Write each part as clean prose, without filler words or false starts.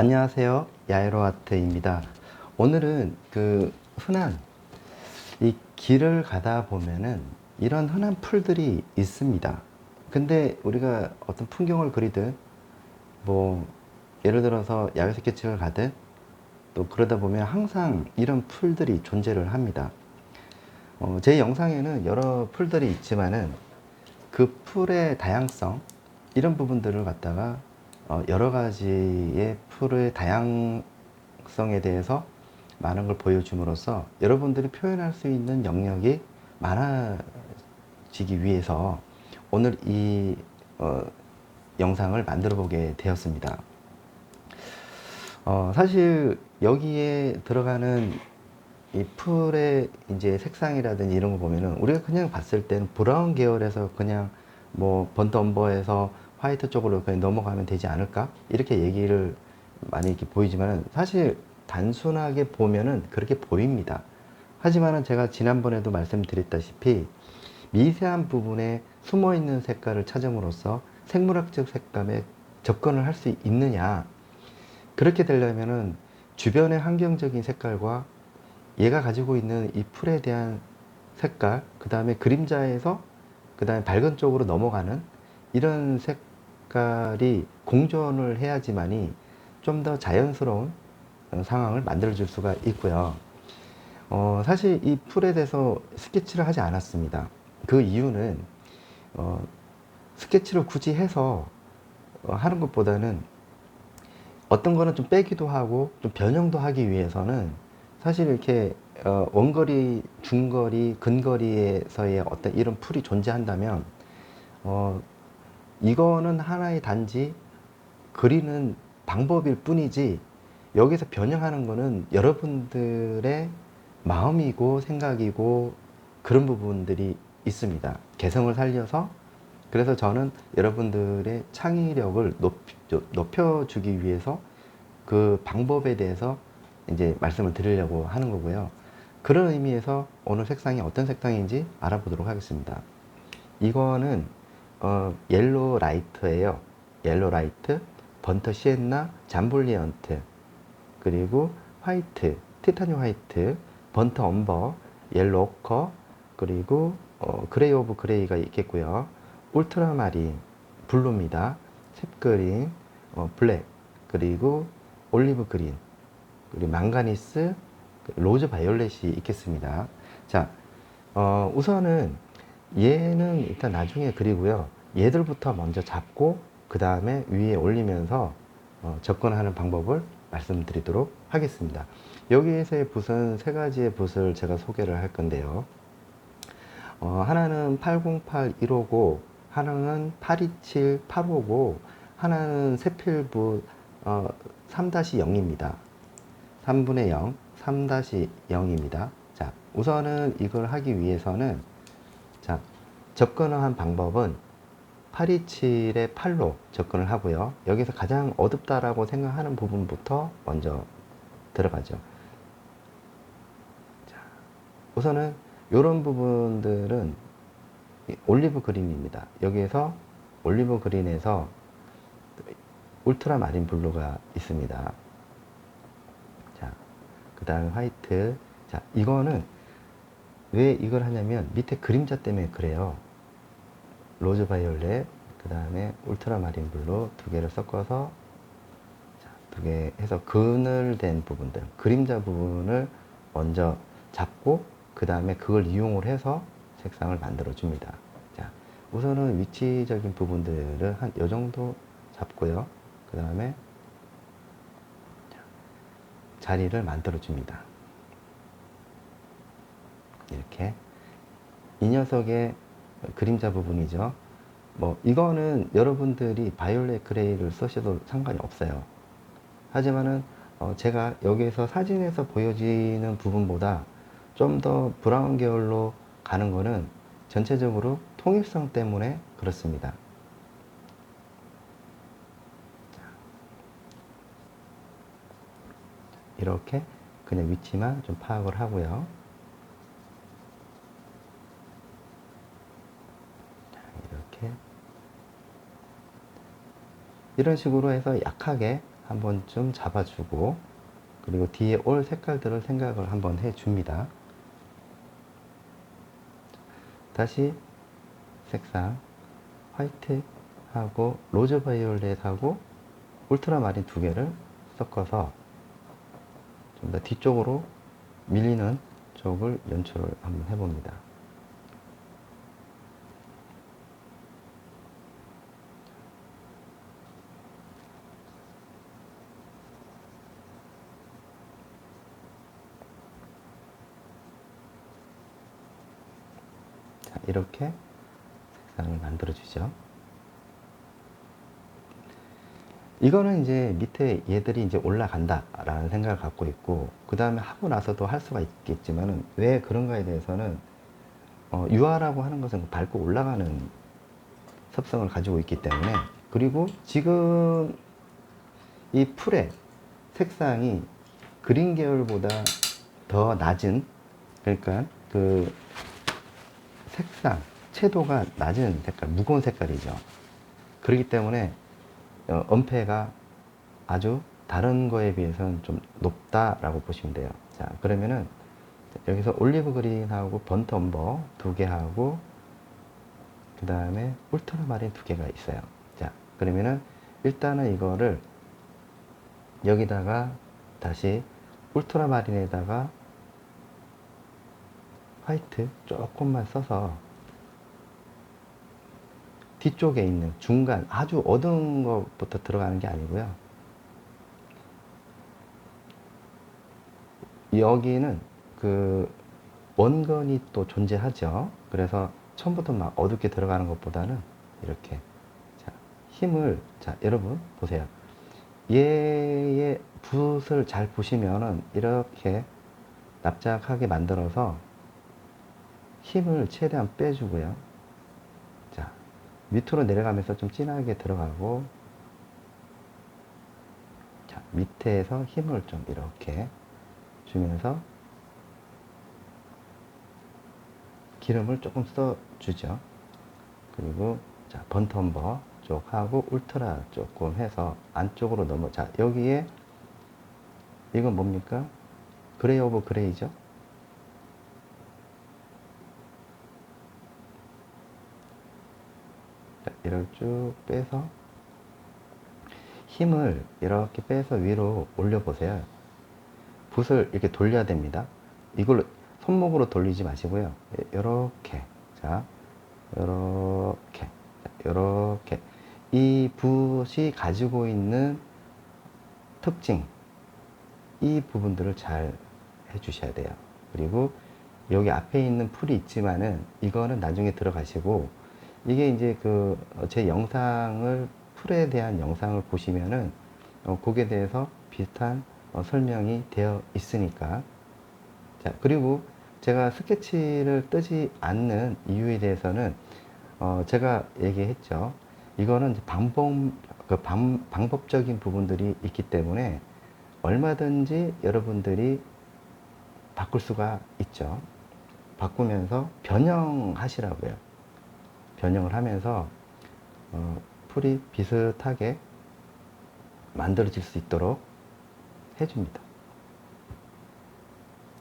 안녕하세요. 야에로아트입니다. 오늘은 흔한 이 길을 가다 보면은 이런 흔한 풀들이 있습니다. 근데 우리가 어떤 풍경을 그리든 뭐 예를 들어서 야외 스케치를 가든 또 그러다 보면 항상 이런 풀들이 존재를 합니다. 제 영상에는 여러 풀들이 있지만은 그 풀의 다양성 이런 부분들을 갖다가 여러 가지의 풀의 다양성에 대해서 많은 걸 보여줌으로써 여러분들이 표현할 수 있는 영역이 많아지기 위해서 오늘 이 영상을 만들어 보게 되었습니다. 사실 여기에 들어가는 이 풀의 이제 색상이라든지 이런 거 보면은 우리가 그냥 봤을 때는 브라운 계열에서 그냥 뭐 번트 엄버에서 화이트 쪽으로 그냥 넘어가면 되지 않을까 이렇게 얘기를 많이 이렇게 보이지만은 사실 단순하게 보면은 그렇게 보입니다. 하지만은 제가 지난번에도 말씀드렸다시피 미세한 부분에 숨어 있는 색깔을 찾음으로써 생물학적 색감에 접근을 할 수 있느냐, 그렇게 되려면은 주변의 환경적인 색깔과 얘가 가지고 있는 이 풀에 대한 색깔, 그 다음에 그림자에서 그 다음에 밝은 쪽으로 넘어가는 이런 색깔이 공존을 해야지만이 좀 더 자연스러운 상황을 만들어 줄 수가 있고요. 사실 이 풀에 대해서 스케치를 하지 않았습니다. 그 이유는 스케치를 굳이 해서 하는 것보다는 어떤 거는 좀 빼기도 하고 좀 변형도 하기 위해서는 사실 이렇게 원거리, 중거리, 근거리에서의 어떤 이런 풀이 존재한다면 이거는 하나의 단지 그리는 방법일 뿐이지 여기서 변형하는 거는 여러분들의 마음이고 생각이고 그런 부분들이 있습니다. 개성을 살려서, 그래서 저는 여러분들의 창의력을 높여주기 위해서 그 방법에 대해서 이제 말씀을 드리려고 하는 거고요. 그런 의미에서 오늘 색상이 어떤 색상인지 알아보도록 하겠습니다. 이거는 옐로우 라이트예요. 옐로우 라이트, 번터 시엔나, 잠볼리언트, 그리고 화이트, 티타늄 화이트, 번터 엄버, 옐로우 오커, 그리고 그레이 오브 그레이가 있겠고요. 울트라마린, 블루입니다. 습그린, 블랙, 그리고 올리브 그린, 그리고 망가니스, 로즈 바이올렛이 있겠습니다. 자, 우선은 얘는 일단 나중에 그리고요. 얘들부터 먼저 잡고 그 다음에 위에 올리면서 접근하는 방법을 말씀드리도록 하겠습니다. 여기에서의 붓은 세 가지의 붓을 제가 소개를 할 건데요. 하나는 808 159, 하나는 827 859, 하나는 세필붓 3-0입니다. 3분의 0, 3-0입니다. 자, 우선은 이걸 하기 위해서는 자, 접근을 한 방법은 827의 8로 접근을 하고요. 여기서 가장 어둡다라고 생각하는 부분부터 먼저 들어가죠. 자, 우선은 이런 부분들은 올리브 그린입니다. 여기에서 올리브 그린에서 울트라 마린 블루가 있습니다. 자, 그 다음에 화이트. 자, 이거는 왜 이걸 하냐면 밑에 그림자 때문에 그래요. 로즈 바이올렛, 그 다음에 울트라 마린 블루 두 개를 섞어서 두 개 해서 그늘된 부분들, 그림자 부분을 먼저 잡고 그 다음에 그걸 이용을 해서 색상을 만들어 줍니다. 자, 우선은 위치적인 부분들을 한 요 정도 잡고요. 그 다음에 자리를 만들어 줍니다. 이렇게 이 녀석의 그림자 부분이죠. 뭐 이거는 여러분들이 바이올렛 그레이를 쓰셔도 상관이 없어요. 하지만은 제가 여기에서 사진에서 보여지는 부분보다 좀 더 브라운 계열로 가는 거는 전체적으로 통일성 때문에 그렇습니다. 이렇게 그냥 위치만 좀 파악을 하고요. 이렇게 이런 식으로 해서 약하게 한 번쯤 잡아주고, 그리고 뒤에 올 색깔들을 생각을 한번 해줍니다. 다시 색상 화이트하고 로즈 바이올렛하고 울트라마린 두 개를 섞어서 좀 더 뒤쪽으로 밀리는 쪽을 연출을 한번 해봅니다. 자, 이렇게 색상을 만들어 주죠. 이거는 이제 밑에 얘들이 이제 올라간다 라는 생각을 갖고 있고, 그 다음에 하고 나서도 할 수가 있겠지만은 왜 그런가에 대해서는 유화라고 하는 것은 밟고 올라가는 습성을 가지고 있기 때문에, 그리고 지금 이 풀의 색상이 그린 계열보다 더 낮은, 그러니까 그 색상 채도가 낮은 색깔, 무거운 색깔이죠. 그렇기 때문에 엄폐가 아주 다른 거에 비해서는 좀 높다라고 보시면 돼요. 자, 그러면은 여기서 올리브 그린하고 번트 엄버 두 개 하고, 그 다음에 울트라마린 두 개가 있어요. 자, 그러면은 일단은 이거를 여기다가 다시 울트라마린에다가 화이트 조금만 써서 뒤쪽에 있는 중간 아주 어두운 것부터 들어가는 게 아니고요. 여기는 그 원근이 또 존재하죠. 그래서 처음부터 막 어둡게 들어가는 것보다는 이렇게, 자, 힘을, 자, 여러분 보세요. 얘의 붓을 잘 보시면은 이렇게 납작하게 만들어서 힘을 최대한 빼주고요. 자, 밑으로 내려가면서 좀 진하게 들어가고, 자, 밑에서 힘을 좀 이렇게 주면서 기름을 조금 써주죠. 그리고 자, 번트 엄버 쪽하고 울트라 조금 해서 안쪽으로 넘어. 자, 여기에 이건 뭡니까? 그레이 오브 그레이죠. 자, 이렇게 쭉 빼서 힘을 이렇게 빼서 위로 올려보세요. 붓을 이렇게 돌려야 됩니다. 이걸 손목으로 돌리지 마시고요. 이렇게, 자, 이렇게, 이렇게. 이 붓이 가지고 있는 특징, 이 부분들을 잘 해주셔야 돼요. 그리고 여기 앞에 있는 풀이 있지만은 이거는 나중에 들어가시고, 이게 이제 그 제 영상을, 풀에 대한 영상을 보시면은 거기에 대해서 비슷한 설명이 되어 있으니까. 자, 그리고 제가 스케치를 뜨지 않는 이유에 대해서는 제가 얘기했죠. 이거는 방법적인 부분들이 있기 때문에 얼마든지 여러분들이 바꿀 수가 있죠. 바꾸면서 변형하시라고요. 변형을 하면서 풀이 비슷하게 만들어질 수 있도록 해줍니다.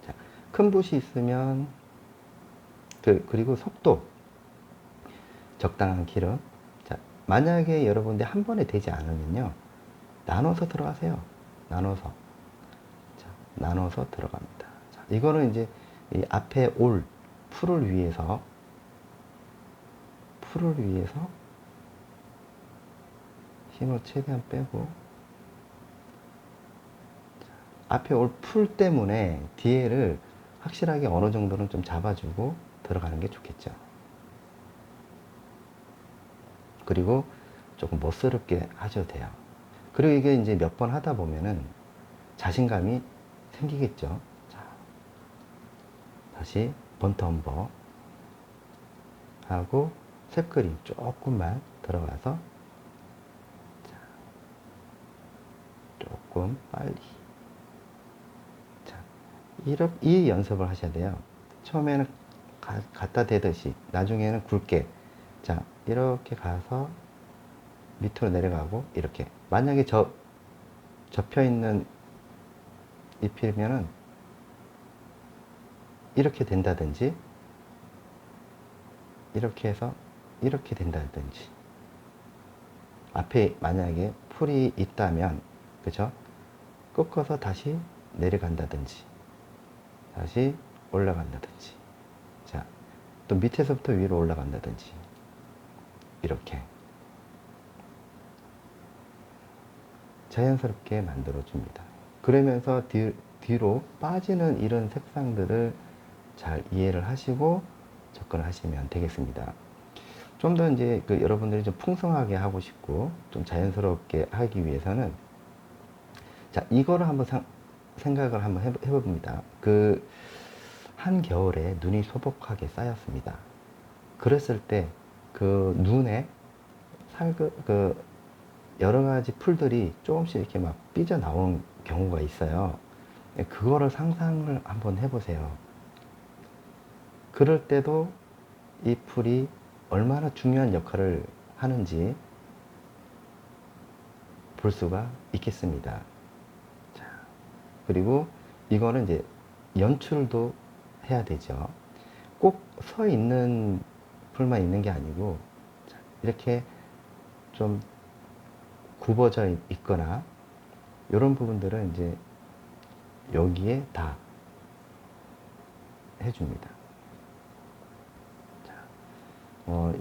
자, 큰 붓이 있으면 그리고 속도 적당한 기름. 자, 만약에 여러분들 한 번에 되지 않으면요, 나눠서 들어가세요. 나눠서. 자, 나눠서 들어갑니다. 자, 이거는 이제 이 앞에 올 풀을 위해서 힘을 최대한 빼고, 앞에 올 풀 때문에 뒤에를 확실하게 어느 정도는 좀 잡아주고 들어가는 게 좋겠죠. 그리고 조금 멋스럽게 하셔도 돼요. 그리고 이게 이제 몇 번 하다 보면은 자신감이 생기겠죠. 자, 다시 번트 엄버 하고 색 그림 조금만 들어가서, 자, 조금 빨리. 자, 이 연습을 하셔야 돼요. 처음에는 갖다 대듯이, 나중에는 굵게. 자, 이렇게 가서 밑으로 내려가고, 이렇게. 만약에 접혀 있는 잎이면은 이렇게 된다든지, 이렇게 해서 이렇게 된다든지, 앞에 만약에 풀이 있다면, 그죠? 꺾어서 다시 내려간다든지, 다시 올라간다든지, 자, 또 밑에서부터 위로 올라간다든지, 이렇게 자연스럽게 만들어 줍니다. 그러면서 뒤로 빠지는 이런 색상들을 잘 이해를 하시고 접근을 하시면 되겠습니다. 좀 더 이제 여러분들이 좀 풍성하게 하고 싶고 좀 자연스럽게 하기 위해서는, 자, 이거를 한번 생각을 한번 해봅니다. 한겨울에 눈이 소복하게 쌓였습니다. 그랬을 때 눈에 여러 가지 풀들이 조금씩 이렇게 막 삐져나오는 경우가 있어요. 그거를 상상을 한번 해보세요. 그럴 때도 이 풀이 얼마나 중요한 역할을 하는지 볼 수가 있겠습니다. 자, 그리고 이거는 이제 연출도 해야 되죠. 꼭 서 있는 풀만 있는 게 아니고, 이렇게 좀 굽어져 있거나 이런 부분들은 이제 여기에 다 해줍니다. 자,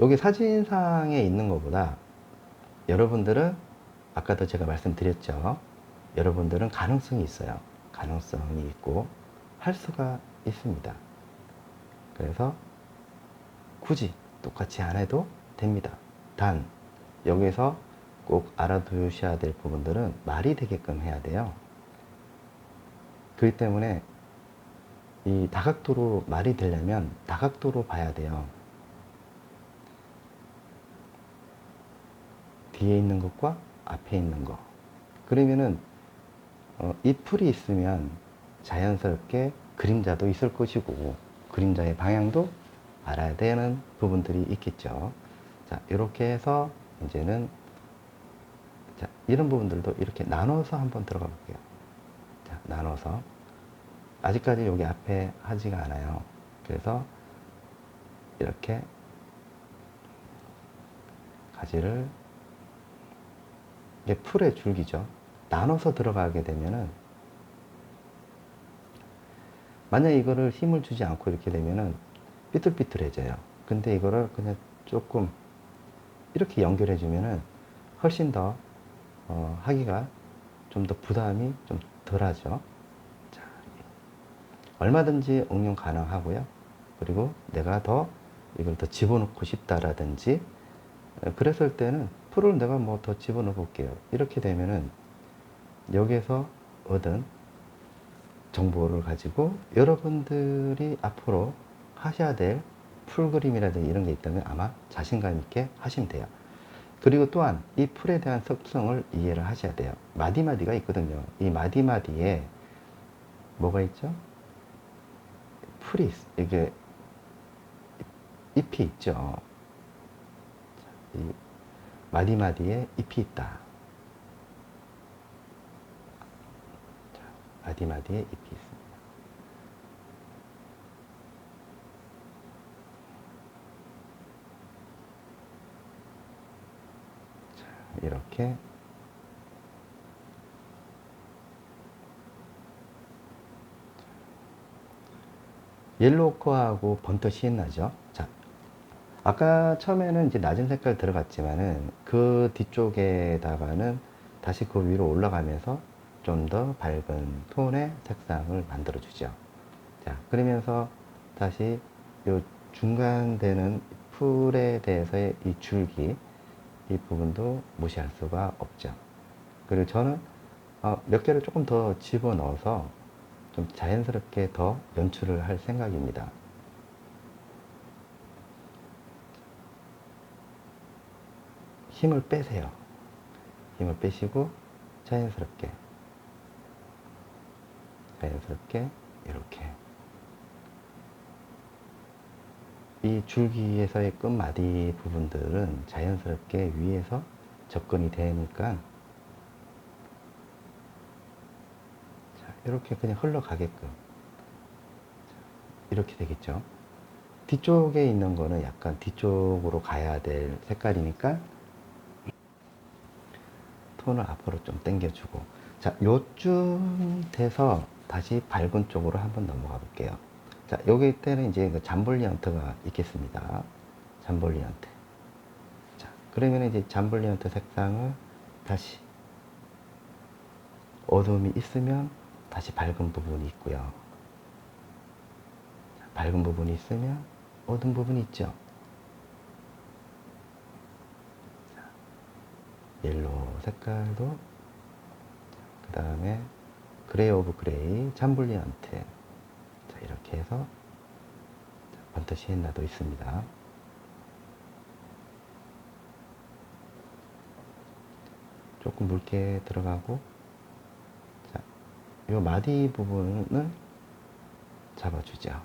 여기 사진상에 있는 것보다 여러분들은 아까도 제가 말씀드렸죠. 여러분들은 가능성이 있어요. 가능성이 있고 할 수가 있습니다. 그래서 굳이 똑같이 안 해도 됩니다. 단 여기서 꼭 알아두셔야 될 부분들은 말이 되게끔 해야 돼요. 그렇기 때문에 이 다각도로 말이 되려면 다각도로 봐야 돼요. 뒤에 있는 것과 앞에 있는 것. 그러면은 이 풀이 있으면 자연스럽게 그림자도 있을 것이고 그림자의 방향도 알아야 되는 부분들이 있겠죠. 자, 이렇게 해서 이제는, 자, 이런 부분들도 이렇게 나눠서 한번 들어가 볼게요. 자, 나눠서. 아직까지 여기 앞에 하지가 않아요. 그래서 이렇게 가지를, 이게 풀의 줄기죠. 나눠서 들어가게 되면은, 만약 이거를 힘을 주지 않고 이렇게 되면은 삐뚤삐뚤해져요. 근데 이거를 그냥 조금 이렇게 연결해 주면은 훨씬 더 하기가 좀 더 부담이 좀 덜하죠. 자, 얼마든지 응용 가능하고요. 그리고 내가 이걸 더 집어넣고 싶다라든지, 그랬을 때는 풀을 내가 뭐 더 집어넣어 볼게요. 이렇게 되면은 여기에서 얻은 정보를 가지고 여러분들이 앞으로 하셔야 될 풀그림이라든지 이런 게 있다면 아마 자신감 있게 하시면 돼요. 그리고 또한 이 풀에 대한 속성을 이해를 하셔야 돼요. 마디마디가 있거든요. 이 마디마디에 뭐가 있죠? 풀이, 이게 잎이 있죠. 이 마디마디에 잎이 있다. 자, 마디마디에 잎이 있습니다. 자, 이렇게 옐로우 거하고 번터시 나죠. 자, 아까 처음에는 이제 낮은 색깔 들어갔지만은 그 뒤쪽에다가는 다시 그 위로 올라가면서 좀 더 밝은 톤의 색상을 만들어 주죠. 자, 그러면서 다시 요 중간 되는 풀에 대해서의 이 줄기, 이 부분도 무시할 수가 없죠. 그리고 저는 몇 개를 조금 더 집어 넣어서 좀 자연스럽게 더 연출을 할 생각입니다. 힘을 빼세요. 힘을 빼시고 자연스럽게 이렇게 이 줄기에서의 끝마디 부분들은 자연스럽게 위에서 접근이 되니까 이렇게 그냥 흘러가게끔 이렇게 되겠죠. 뒤쪽에 있는 거는 약간 뒤쪽으로 가야 될 색깔이니까 톤을 앞으로 좀 당겨주고, 자, 요쯤 돼서 다시 밝은 쪽으로 한번 넘어가 볼게요. 자, 여기 때는 이제 그 잠볼리언트가 있겠습니다. 잠볼리언트. 자, 그러면 이제 잠볼리언트 색상을 다시 어둠이 있으면 다시 밝은 부분이 있고요. 자, 밝은 부분이 있으면 어두운 부분이 있죠. 옐로우 색깔도, 그 다음에 그레이 오브 그레이, 잠블리언트. 자, 이렇게 해서 번트 시엔나도 있습니다. 조금 묽게 들어가고, 자, 요 마디 부분을 잡아주죠. 자,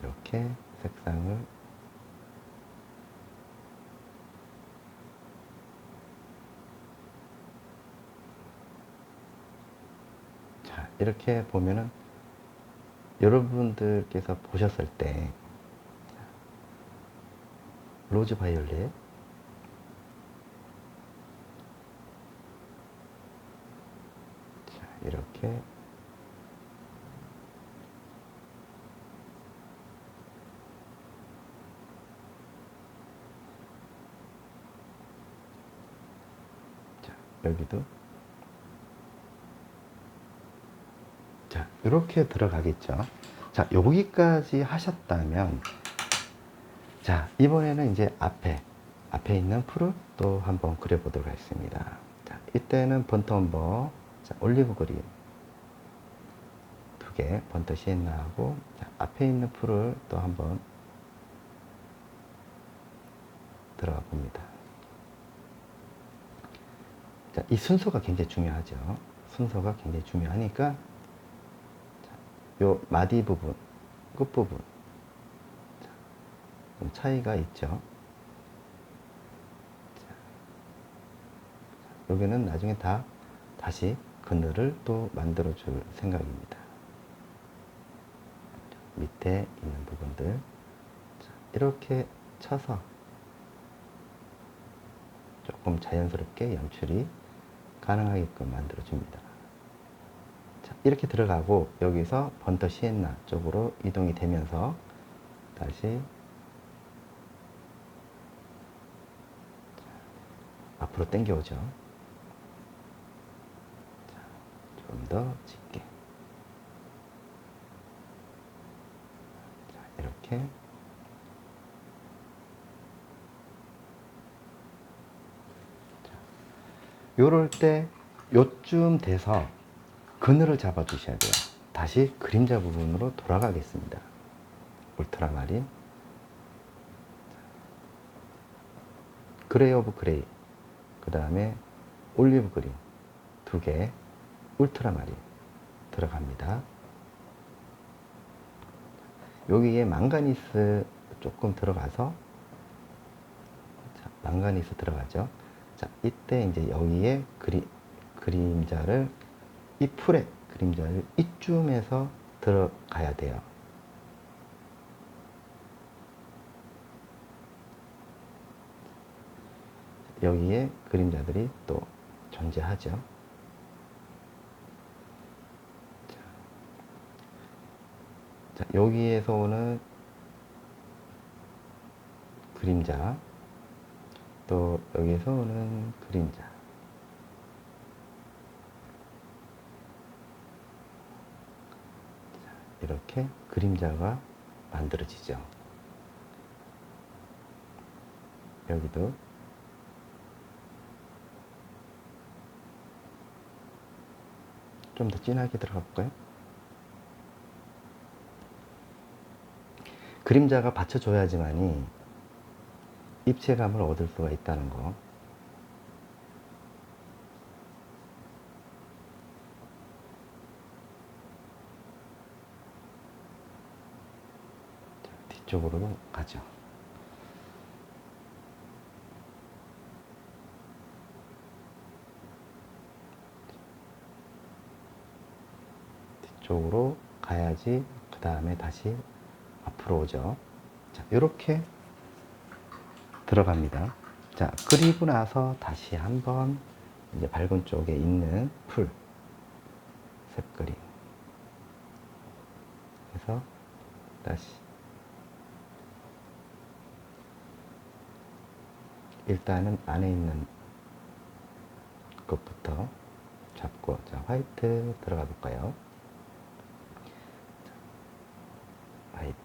이렇게 색상을 자, 이렇게 보면은 여러분들께서 보셨을 때 로즈 바이올렛, 자, 이렇게 자, 여기도 자, 이렇게 들어가겠죠. 자, 여기까지 하셨다면, 자, 이번에는 이제 앞에 있는 풀을 또 한번 그려보도록 하겠습니다. 자, 이때는 번트 엄버, 자, 올리브 그린 두 개, 번트 시엔나하고, 자, 앞에 있는 풀을 또 한번 들어가 봅니다. 자, 이 순서가 굉장히 중요하죠. 순서가 굉장히 중요하니까, 요 마디 부분, 끝부분, 좀 차이가 있죠. 여기는 나중에 다시 그늘을 또 만들어 줄 생각입니다. 밑에 있는 부분들 이렇게 쳐서 조금 자연스럽게 연출이 가능하게끔 만들어 줍니다. 자, 이렇게 들어가고 여기서 번터 시엔나 쪽으로 이동이 되면서 다시 앞으로 당겨오죠. 좀 더 짙게. 자, 이렇게. 요럴 때 요쯤 돼서 그늘을 잡아 주셔야 돼요. 다시 그림자 부분으로 돌아가겠습니다. 울트라마린, 그레이 오브 그레이, 그 다음에 올리브 그린 두 개, 울트라마린 들어갑니다. 여기에 망가니스 조금 들어가서, 자, 망가니스 들어가죠. 자, 이때 이제 여기에 그림자를, 이 풀의 그림자를 이쯤에서 들어가야 돼요. 여기에 그림자들이 또 존재하죠. 자, 여기에서 오는 그림자, 또 여기에서 오는 그림자. 자, 이렇게 그림자가 만들어지죠. 여기도 좀 더 진하게 들어가 볼까요? 그림자가 받쳐줘야지만이 입체감을 얻을 수가 있다는 거. 자, 뒤쪽으로 가죠. 쪽으로 가야지 그 다음에 다시 앞으로 오죠. 자, 이렇게 들어갑니다. 자, 그리고 나서 다시 한번 이제 밝은 쪽에 있는 풀 색 그림 해서 다시 일단은 안에 있는 것부터 잡고, 자, 화이트 들어가 볼까요? 자, 화이트.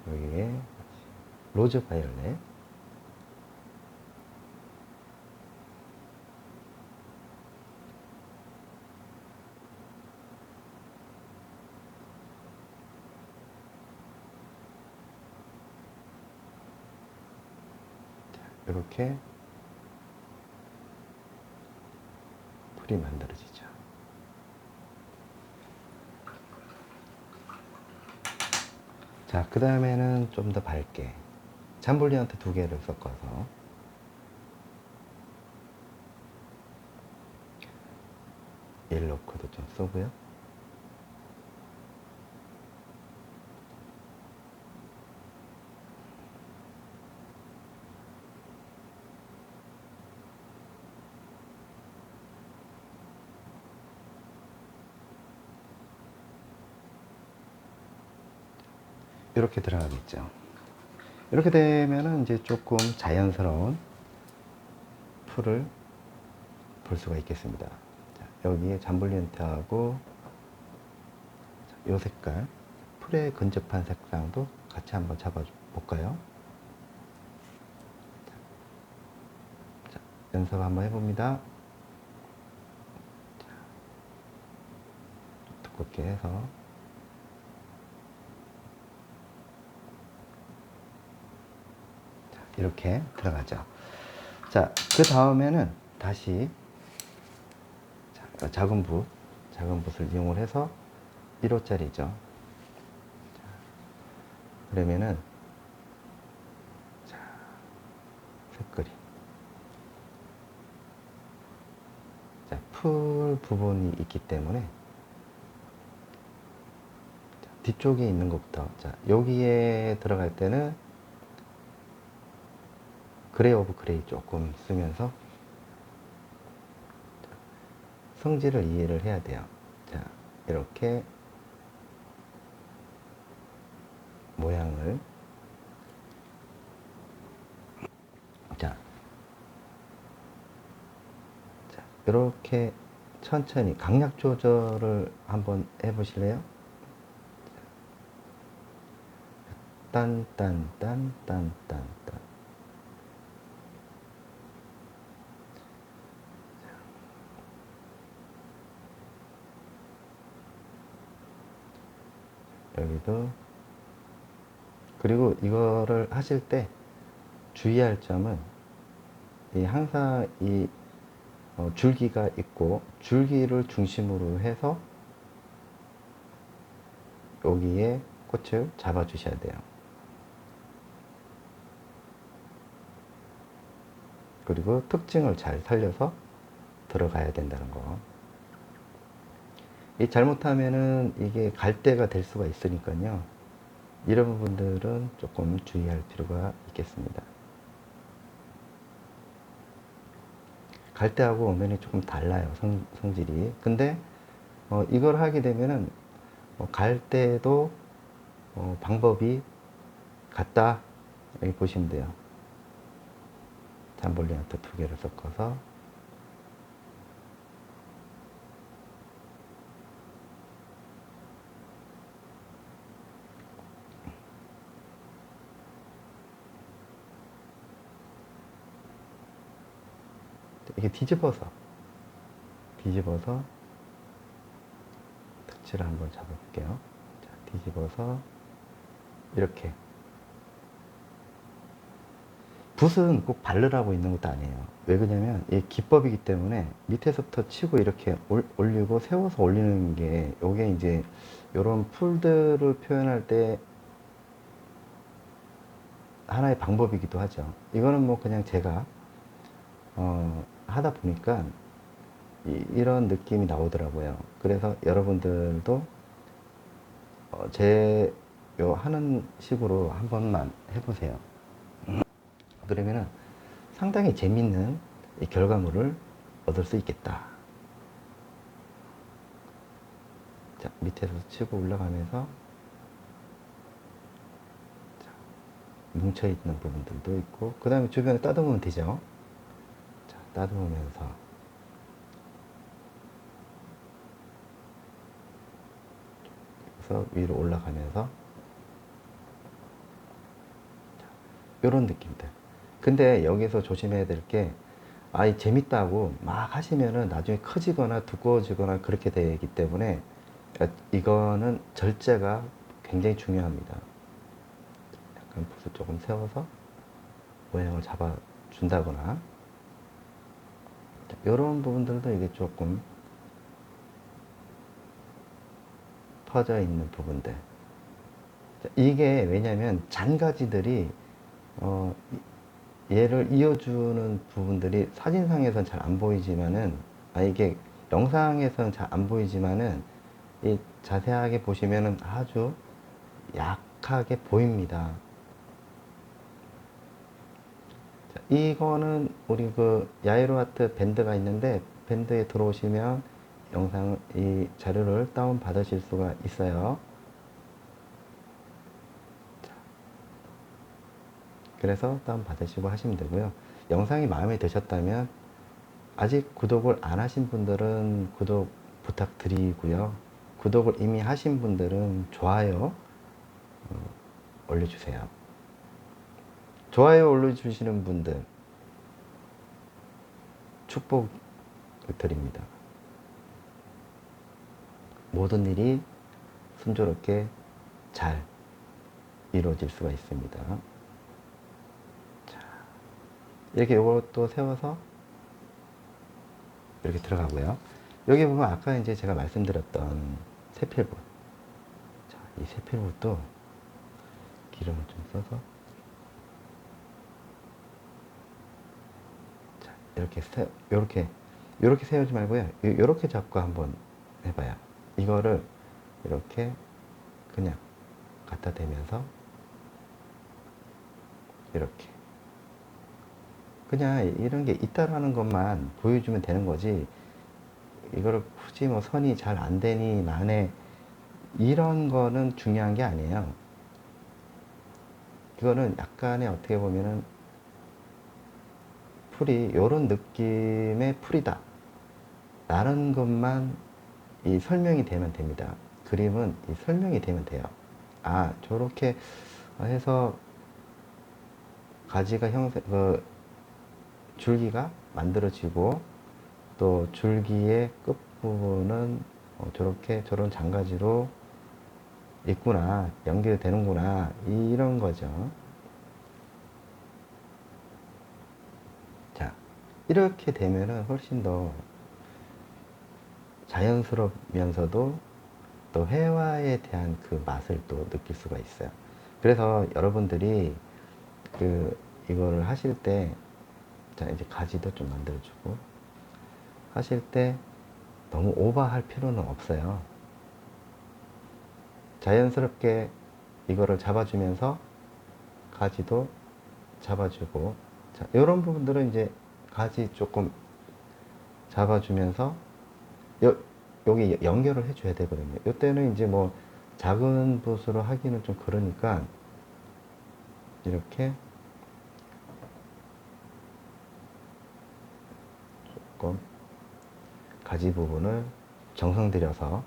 여기에 로즈 바이올렛. 이렇게 풀이 만들어지죠. 자, 그 다음에는 좀 더 밝게 잠블리언트 2개를 섞어서 옐로우 코드 좀 쓰고요. 이렇게 들어가겠죠. 이렇게 되면은 이제 조금 자연스러운 풀을 볼 수가 있겠습니다. 자, 여기에 잠블리언트하고 이 색깔, 풀에 근접한 색상도 같이 한번 잡아 볼까요? 자, 연습 한번 해봅니다. 자, 두껍게 해서 이렇게 들어가죠. 자, 그 다음에는 다시 작은 붓을 이용을 해서 1호짜리죠. 그러면은 자, 색그림. 자, 풀 부분이 있기 때문에 자, 뒤쪽에 있는 것부터, 자, 여기에 들어갈 때는 그레이 오브 그레이 조금 쓰면서 성질을 이해를 해야 돼요. 자, 이렇게 모양을, 자, 이렇게 천천히 강약 조절을 한번 해보실래요? 딴딴딴딴딴딴. 여기도. 그리고 이거를 하실 때 주의할 점은 항상 이 줄기가 있고 줄기를 중심으로 해서 여기에 꽃을 잡아 주셔야 돼요. 그리고 특징을 잘 살려서 들어가야 된다는 거. 이 잘못하면은 이게 갈대가 될 수가 있으니까요. 이런 부분들은 조금 주의할 필요가 있겠습니다. 갈대하고 엄연히 조금 달라요, 성질이. 근데 이걸 하게 되면은 갈대도 방법이 같다, 여기 보시면 돼요. 잠볼리언트 2개를 섞어서 이렇게 뒤집어서 터치를 한번 잡아볼게요. 자, 뒤집어서 이렇게 붓은 꼭 바르라고 있는 것도 아니에요. 왜 그러냐면 이 기법이기 때문에 밑에서부터 치고 이렇게 올리고 세워서 올리는 게 요게 이제 요런 풀들을 표현할 때 하나의 방법이기도 하죠. 이거는 뭐 그냥 제가 하다 보니까 이런 느낌이 나오더라고요. 그래서 여러분들도 제 요 하는 식으로 한 번만 해보세요. 그러면은 상당히 재밌는 이 결과물을 얻을 수 있겠다. 자, 밑에서 치고 올라가면서 자, 뭉쳐있는 부분들도 있고, 그 다음에 주변에 따듬으면 되죠. 자, 따듬으면서 그래서 위로 올라가면서 이런 느낌들. 근데 여기서 조심해야 될 게, 재밌다고 막 하시면은 나중에 커지거나 두꺼워지거나 그렇게 되기 때문에 이거는 절제가 굉장히 중요합니다. 약간 붓을 조금 세워서 모양을 잡아 준다거나 이런 부분들도 이게 조금 퍼져 있는 부분들. 이게 왜냐면 잔가지들이 얘를 이어주는 부분들이 사진상에선 잘 안 보이지만은, 이게 영상에서는 잘 안 보이지만은, 이 자세하게 보시면은 아주 약하게 보입니다. 자, 이거는 우리 그 야이로 아트 밴드가 있는데, 밴드에 들어오시면 영상, 이 자료를 다운 받으실 수가 있어요. 그래서 다운 받으시고 하시면 되고요. 영상이 마음에 드셨다면, 아직 구독을 안 하신 분들은 구독 부탁드리고요. 구독을 이미 하신 분들은 좋아요 올려주세요. 좋아요 올려주시는 분들 축복 드립니다. 모든 일이 순조롭게 잘 이루어질 수가 있습니다. 자, 이렇게 요것도 세워서 이렇게 들어가고요. 여기 보면 아까 이제 제가 말씀드렸던 세필붓. 자, 이 세필붓도 기름을 좀 써서 자, 이렇게 세우지 말고요. 이렇게 잡고 한번 해봐요. 이거를 이렇게 그냥 갖다 대면서 이렇게 그냥 이런 게 있다라는 것만 보여주면 되는 거지, 이거를 굳이 뭐 선이 잘 안 되니 만에 이런 거는 중요한 게 아니에요. 이거는 약간의 어떻게 보면은 풀이 요런 느낌의 풀이다 라는 것만 이 설명이 되면 됩니다. 그림은 이 설명이 되면 돼요. 저렇게 해서 가지가 줄기가 만들어지고, 또 줄기의 끝부분은 저렇게 저런 장가지로 있구나, 연결되는구나, 이런 거죠. 자, 이렇게 되면은 훨씬 더 자연스럽면서도 또 회화에 대한 그 맛을 또 느낄 수가 있어요. 그래서 여러분들이 이거를 하실 때, 자, 이제 가지도 좀 만들어주고 하실 때 너무 오버할 필요는 없어요. 자연스럽게 이거를 잡아주면서 가지도 잡아주고, 자, 이런 부분들은 이제 가지 조금 잡아주면서 여기 연결을 해줘야 되거든요. 이때는 이제 뭐 작은 붓으로 하기는 좀 그러니까 이렇게 조금 가지 부분을 정성 들여서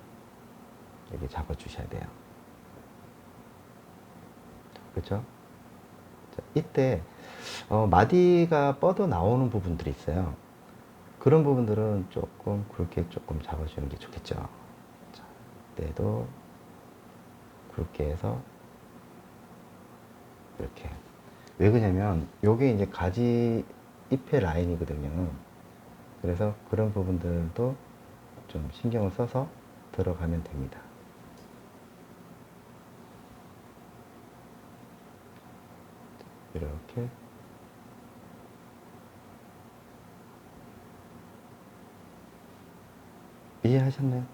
이렇게 잡아 주셔야 돼요. 그렇죠? 자, 이때 마디가 뻗어 나오는 부분들이 있어요. 그런 부분들은 조금 굵게 조금 잡아주는 게 좋겠죠. 자, 이때도 굵게 해서 이렇게 왜 그러냐면 요게 이제 가지 잎의 라인이거든요. 그래서 그런 부분들도 좀 신경을 써서 들어가면 됩니다. 이렇게 이해하셨나요?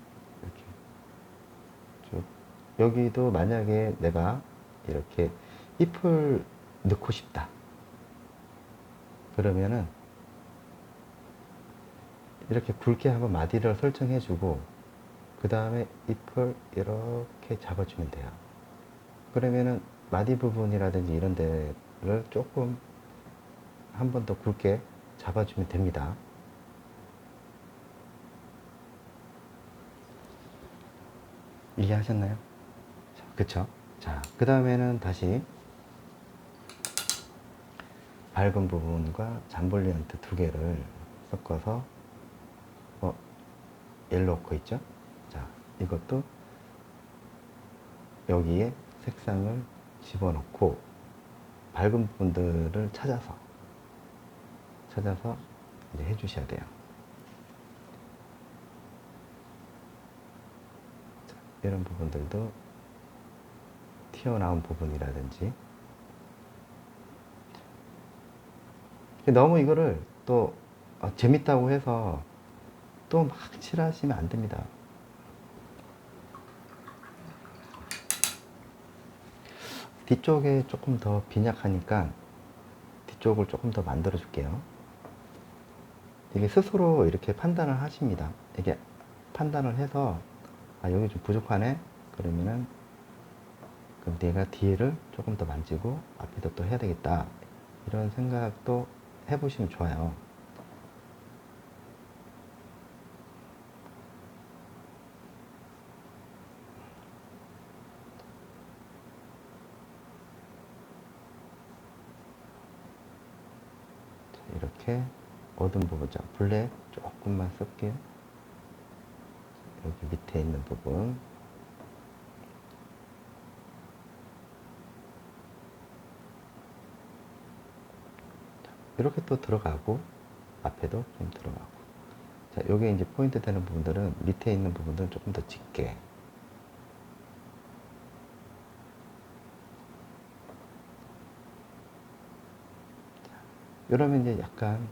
이렇게 쭉. 여기도 만약에 내가 이렇게 잎을 넣고 싶다. 그러면은 이렇게 굵게 한번 마디를 설정해 주고 그 다음에 잎을 이렇게 잡아주면 돼요. 그러면은 마디 부분이라든지 이런 데를 조금 한 번 더 굵게 잡아주면 됩니다. 이해하셨나요? 자, 그쵸? 자, 그 다음에는 다시 밝은 부분과 잠볼리언트 두 개를 섞어서 옐로우 거 있죠? 자, 이것도 여기에 색상을 집어넣고 밝은 부분들을 찾아서 이제 해주셔야 돼요. 자, 이런 부분들도 튀어나온 부분이라든지 너무 이거를 또 재밌다고 해서 또 막 칠하시면 안 됩니다. 뒤쪽에 조금 더 빈약하니까 뒤쪽을 조금 더 만들어 줄게요. 이게 스스로 이렇게 판단을 하십니다. 이게 판단을 해서 여기 좀 부족하네 그러면은 그럼 내가 뒤를 조금 더 만지고 앞에도 또 해야 되겠다 이런 생각도 해보시면 좋아요. 이렇게 어두운 부분, 자, 블랙 조금만 쓸게요. 여기 밑에 있는 부분. 이렇게 또 들어가고, 앞에도 좀 들어가고. 자, 요게 이제 포인트 되는 부분들은 밑에 있는 부분들은 조금 더 짙게. 이러면 이제 약간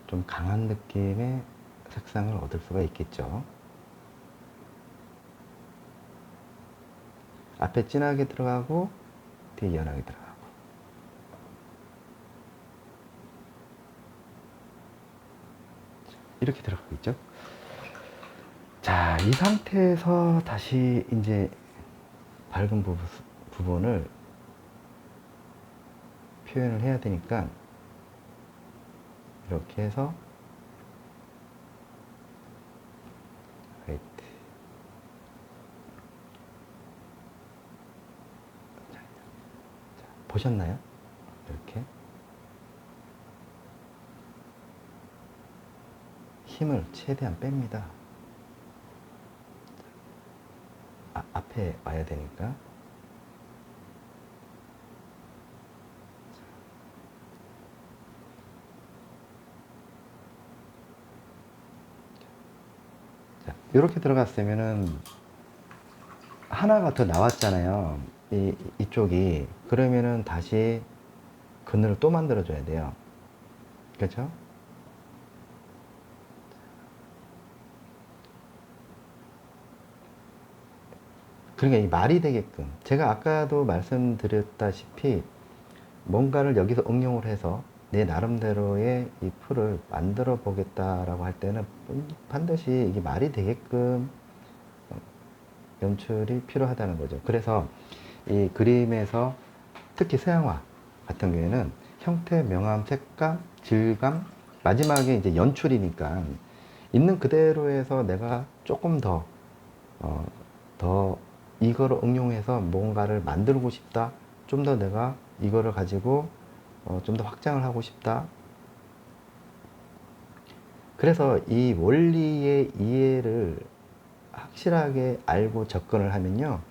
좀 강한 느낌의 색상을 얻을 수가 있겠죠. 앞에 진하게 들어가고 뒤에 연하게 들어가고 이렇게 들어가고 있죠. 자, 이 상태에서 다시 이제 밝은 부분을 표현을 해야 되니까 이렇게 해서 화이트. 자, 보셨나요? 이렇게 힘을 최대한 뺍니다. 앞에 와야 되니까. 자, 이렇게 들어갔으면은 하나가 더 나왔잖아요. 이쪽이. 그러면은 다시 그늘을 또 만들어 줘야 돼요. 그렇죠? 그러니까 이 말이 되게끔 제가 아까도 말씀드렸다시피 뭔가를 여기서 응용을 해서 내 나름대로의 이 풀을 만들어 보겠다라고 할 때는 반드시 이게 말이 되게끔 연출이 필요하다는 거죠. 그래서 이 그림에서 특히 서양화 같은 경우에는 형태, 명암, 색감, 질감, 마지막에 이제 연출이니까 있는 그대로 해서 내가 조금 더 이거를 응용해서 뭔가를 만들고 싶다. 좀 더 내가 이거를 가지고 좀 더 확장을 하고 싶다. 그래서 이 원리의 이해를 확실하게 알고 접근을 하면요.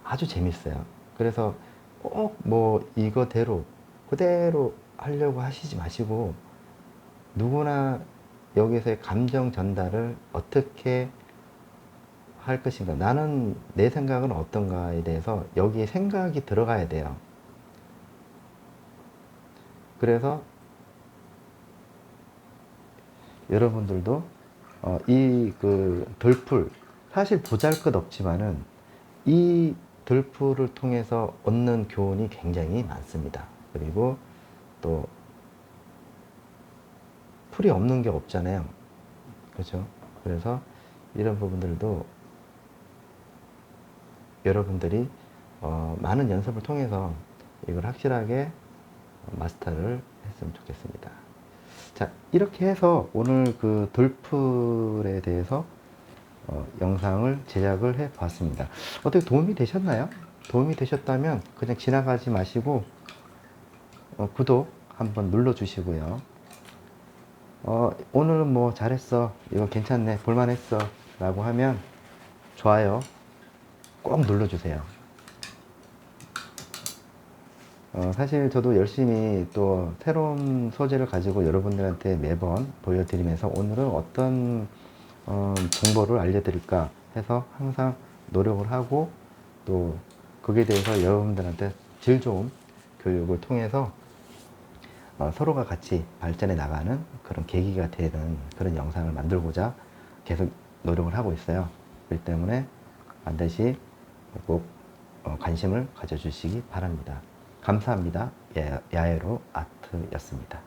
아주 재밌어요. 그래서 꼭 뭐 이거대로 그대로 하려고 하시지 마시고 누구나 여기서의 감정 전달을 어떻게 할 것인가, 나는 내 생각은 어떤가에 대해서 여기에 생각이 들어가야 돼요. 그래서 여러분들도 이 그 덜풀, 사실 보잘것없지만은 이 덜풀을 통해서 얻는 교훈이 굉장히 많습니다. 그리고 또 풀이 없는 게 없잖아요. 그렇죠? 그래서 이런 부분들도 여러분들이 많은 연습을 통해서 이걸 확실하게 마스터를 했으면 좋겠습니다. 자, 이렇게 해서 오늘 그 돌풀에 대해서 영상을 제작을 해 봤습니다. 어떻게 도움이 되셨나요? 도움이 되셨다면 그냥 지나가지 마시고 구독 한번 눌러 주시고요. 오늘은 뭐 잘했어, 이거 괜찮네, 볼만했어 라고 하면 좋아요 꼭 눌러 주세요. 사실 저도 열심히 또 새로운 소재를 가지고 여러분들한테 매번 보여드리면서 오늘은 어떤 정보를 알려드릴까 해서 항상 노력을 하고, 또 거기에 대해서 여러분들한테 질 좋은 교육을 통해서 서로가 같이 발전해 나가는 그런 계기가 되는 그런 영상을 만들고자 계속 노력을 하고 있어요. 그렇기 때문에 반드시 꼭 관심을 가져주시기 바랍니다. 감사합니다. 야에로 아트였습니다.